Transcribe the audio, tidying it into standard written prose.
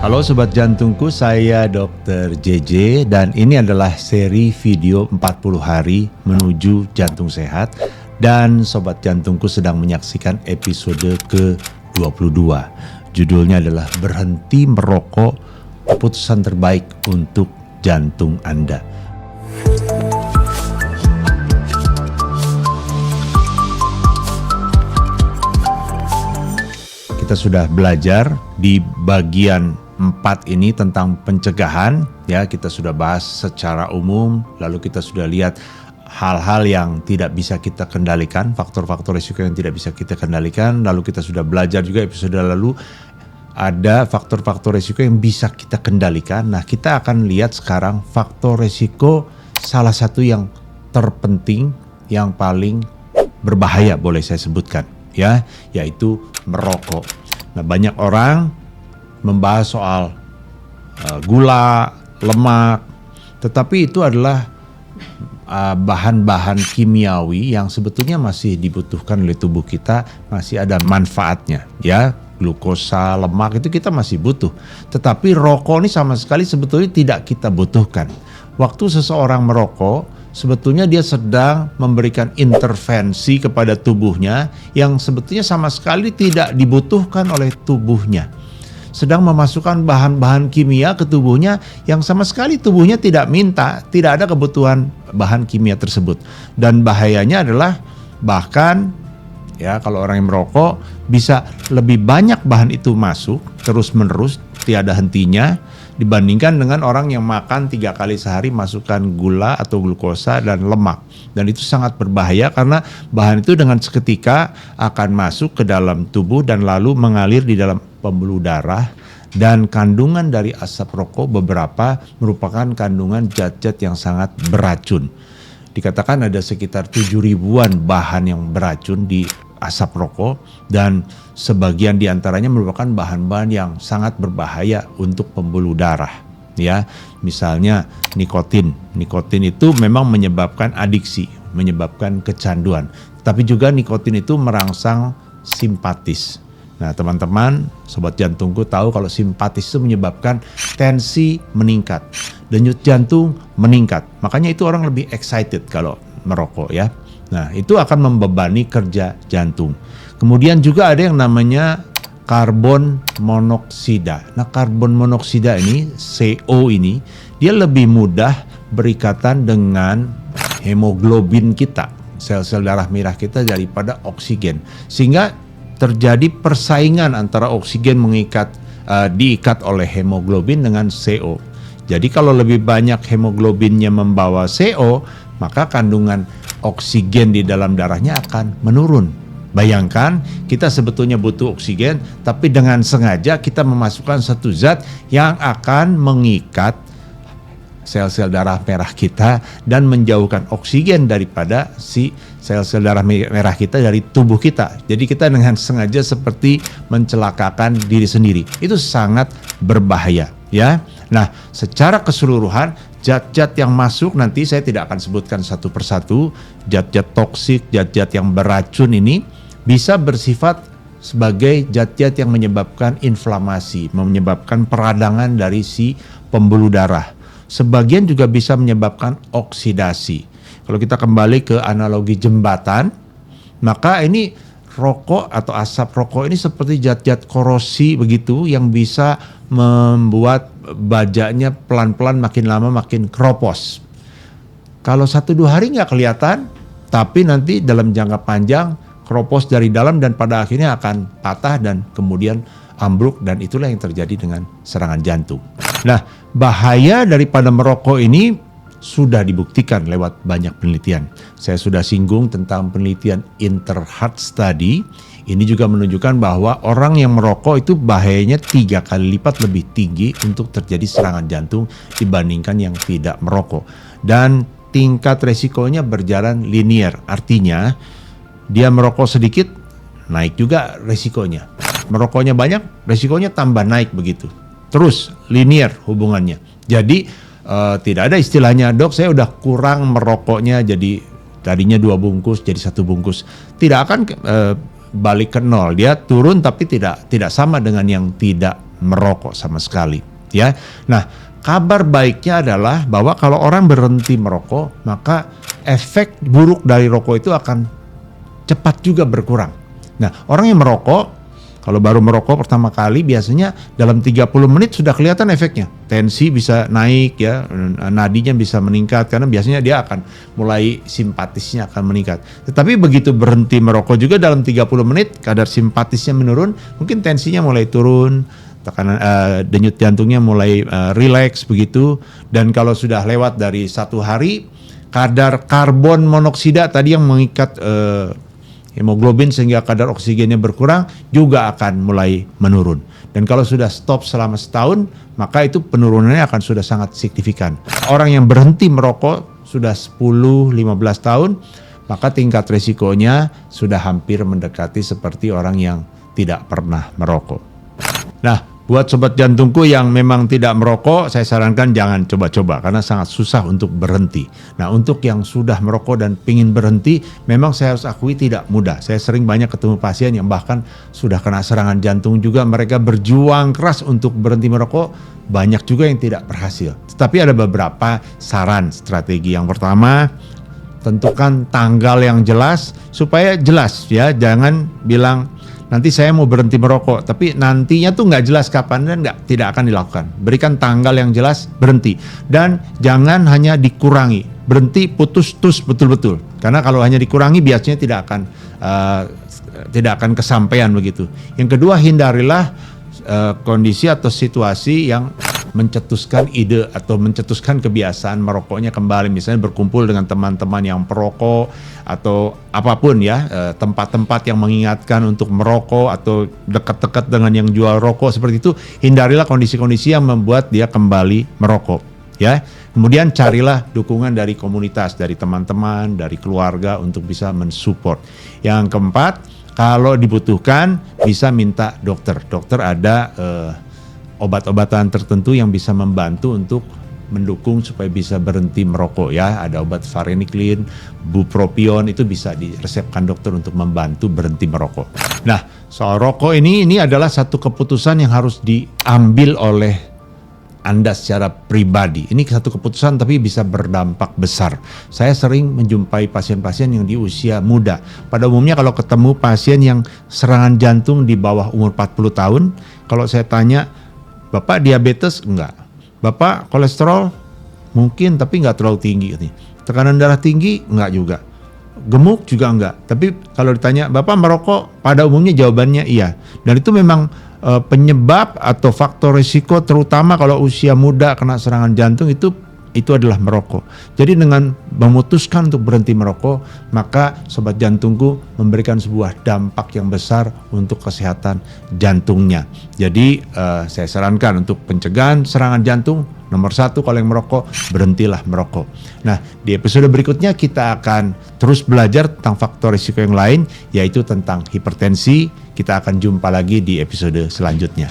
Halo Sobat Jantungku, saya Dr. JJ dan ini adalah seri video 40 hari menuju jantung sehat. Dan Sobat Jantungku sedang menyaksikan episode ke-22. Judulnya adalah Berhenti Merokok, Keputusan Terbaik untuk Jantung Anda. Kita sudah belajar di bagian 4 ini tentang pencegahan, ya, kita sudah bahas secara umum, lalu kita sudah lihat hal-hal yang tidak bisa kita kendalikan, faktor-faktor risiko yang tidak bisa kita kendalikan, lalu kita sudah belajar juga episode lalu ada faktor-faktor risiko yang bisa kita kendalikan. Nah, kita akan lihat sekarang faktor risiko salah satu yang terpenting, yang paling berbahaya boleh saya sebutkan, ya, yaitu merokok. Nah, banyak orang membahas soal gula, lemak, tetapi itu adalah bahan-bahan kimiawi yang sebetulnya masih dibutuhkan oleh tubuh kita, masih ada manfaatnya, ya. Glukosa, lemak itu kita masih butuh. Tetapi rokok ini sama sekali sebetulnya tidak kita butuhkan. Waktu seseorang merokok, sebetulnya dia sedang memberikan intervensi kepada tubuhnya yang sebetulnya sama sekali tidak dibutuhkan oleh tubuhnya. Sedang memasukkan bahan-bahan kimia ke tubuhnya yang sama sekali tubuhnya tidak minta, tidak ada kebutuhan bahan kimia tersebut. Dan bahayanya adalah bahkan, ya, kalau orang yang merokok bisa lebih banyak bahan itu masuk terus-menerus, tiada hentinya, dibandingkan dengan orang yang makan 3 kali sehari masukkan gula atau glukosa dan lemak. Dan itu sangat berbahaya karena bahan itu dengan seketika akan masuk ke dalam tubuh dan lalu mengalir di dalam pembuluh darah. Dan kandungan dari asap rokok beberapa merupakan kandungan zat-zat yang sangat beracun. Dikatakan ada sekitar 7.000-an bahan yang beracun di asap rokok, dan sebagian diantaranya merupakan bahan-bahan yang sangat berbahaya untuk pembuluh darah, ya. Misalnya nikotin. Nikotin itu memang menyebabkan adiksi, menyebabkan kecanduan. Tapi juga nikotin itu merangsang simpatis. Nah, teman-teman, Sobat Jantungku tahu kalau simpatis itu menyebabkan tensi meningkat, denyut jantung meningkat. Makanya itu orang lebih excited kalau merokok, ya. Nah, itu akan membebani kerja jantung. Kemudian juga ada yang namanya karbon monoksida. Nah, karbon monoksida ini, CO ini, dia lebih mudah berikatan dengan hemoglobin kita, sel-sel darah merah kita daripada oksigen. Sehingga terjadi persaingan antara oksigen diikat oleh hemoglobin dengan CO. Jadi kalau lebih banyak hemoglobinnya membawa CO, maka kandungan oksigen di dalam darahnya akan menurun. Bayangkan kita sebetulnya butuh oksigen, tapi dengan sengaja kita memasukkan satu zat yang akan mengikat sel-sel darah merah kita dan menjauhkan oksigen daripada si sel-sel darah merah kita dari tubuh kita. Jadi kita dengan sengaja seperti mencelakakan diri sendiri. Itu sangat berbahaya, ya. Nah, secara keseluruhan zat-zat yang masuk nanti saya tidak akan sebutkan satu persatu. Zat-zat toksik, zat-zat yang beracun ini bisa bersifat sebagai zat-zat yang menyebabkan inflamasi, menyebabkan peradangan dari si pembuluh darah. Sebagian juga bisa menyebabkan oksidasi. Kalau kita kembali ke analogi jembatan, maka ini rokok atau asap rokok ini seperti zat-zat korosi begitu yang bisa membuat bajanya pelan-pelan makin lama makin keropos. Kalau 1-2 hari nggak kelihatan, tapi nanti dalam jangka panjang keropos dari dalam dan pada akhirnya akan patah dan kemudian ambruk, dan itulah yang terjadi dengan serangan jantung. Nah, bahaya daripada merokok ini sudah dibuktikan lewat banyak penelitian. Saya sudah singgung tentang penelitian Interheart Study. Ini juga menunjukkan bahwa orang yang merokok itu bahayanya 3 kali lipat lebih tinggi untuk terjadi serangan jantung dibandingkan yang tidak merokok. Dan tingkat resikonya berjalan linear. Artinya dia merokok sedikit, naik juga resikonya. Merokoknya banyak, resikonya tambah naik begitu. Terus linear hubungannya. Jadi tidak ada istilahnya, dok saya udah kurang merokoknya jadi tadinya 2 bungkus jadi 1 bungkus. Tidak akan balik ke nol, dia turun tapi tidak sama dengan yang tidak merokok sama sekali, ya. Nah, kabar baiknya adalah bahwa kalau orang berhenti merokok, maka efek buruk dari rokok itu akan cepat juga berkurang. Nah, orang yang merokok, kalau baru merokok pertama kali biasanya dalam 30 menit sudah kelihatan efeknya. Tensi bisa naik ya, nadinya bisa meningkat karena biasanya dia akan mulai simpatisnya akan meningkat. Tetapi begitu berhenti merokok juga dalam 30 menit kadar simpatisnya menurun, mungkin tensinya mulai turun, tekanan denyut jantungnya mulai rileks begitu. Dan kalau sudah lewat dari 1 hari, kadar karbon monoksida tadi yang mengikat hemoglobin sehingga kadar oksigennya berkurang juga akan mulai menurun. Dan kalau sudah stop selama setahun, maka itu penurunannya akan sudah sangat signifikan. Orang yang berhenti merokok sudah 10-15 tahun, maka tingkat resikonya sudah hampir mendekati seperti orang yang tidak pernah merokok. Nah, buat sobat jantungku yang memang tidak merokok, saya sarankan jangan coba-coba karena sangat susah untuk berhenti. Nah, untuk yang sudah merokok dan ingin berhenti, memang saya harus akui tidak mudah. Saya sering banyak ketemu pasien yang bahkan sudah kena serangan jantung juga, mereka berjuang keras untuk berhenti merokok, banyak juga yang tidak berhasil. Tetapi ada beberapa saran strategi. Yang pertama, tentukan tanggal yang jelas supaya jelas ya, jangan bilang nanti saya mau berhenti merokok, tapi nantinya tuh nggak jelas kapan dan tidak akan dilakukan. Berikan tanggal yang jelas, berhenti. Dan jangan hanya dikurangi, berhenti putus betul-betul. Karena kalau hanya dikurangi biasanya tidak akan kesampaian begitu. Yang kedua, hindarilah kondisi atau situasi yang mencetuskan ide atau mencetuskan kebiasaan merokoknya kembali, misalnya berkumpul dengan teman-teman yang perokok atau apapun ya, tempat-tempat yang mengingatkan untuk merokok atau dekat-dekat dengan yang jual rokok seperti itu. Hindarilah kondisi-kondisi yang membuat dia kembali merokok ya. Kemudian carilah dukungan dari komunitas, dari teman-teman, dari keluarga untuk bisa mensupport. Yang keempat, kalau dibutuhkan bisa minta dokter. Dokter ada obat-obatan tertentu yang bisa membantu untuk mendukung supaya bisa berhenti merokok ya. Ada obat varenicline, bupropion, itu bisa diresepkan dokter untuk membantu berhenti merokok. Nah, soal rokok ini adalah satu keputusan yang harus diambil oleh Anda secara pribadi. Ini satu keputusan tapi bisa berdampak besar. Saya sering menjumpai pasien-pasien yang di usia muda. Pada umumnya kalau ketemu pasien yang serangan jantung di bawah umur 40 tahun, kalau saya tanya, Bapak diabetes? Enggak. Bapak kolesterol? Mungkin, tapi enggak terlalu tinggi. Tekanan darah tinggi? Enggak juga. Gemuk juga enggak. Tapi kalau ditanya, Bapak merokok? Pada umumnya jawabannya iya. Dan itu memang penyebab atau faktor risiko terutama kalau usia muda kena serangan jantung itu adalah merokok. Jadi dengan memutuskan untuk berhenti merokok, maka sobat jantungku memberikan sebuah dampak yang besar untuk kesehatan jantungnya. Jadi saya sarankan untuk pencegahan serangan jantung, nomor 1 kalau yang merokok, berhentilah merokok. Nah, di episode berikutnya kita akan terus belajar tentang faktor risiko yang lain, yaitu tentang hipertensi. Kita akan jumpa lagi di episode selanjutnya.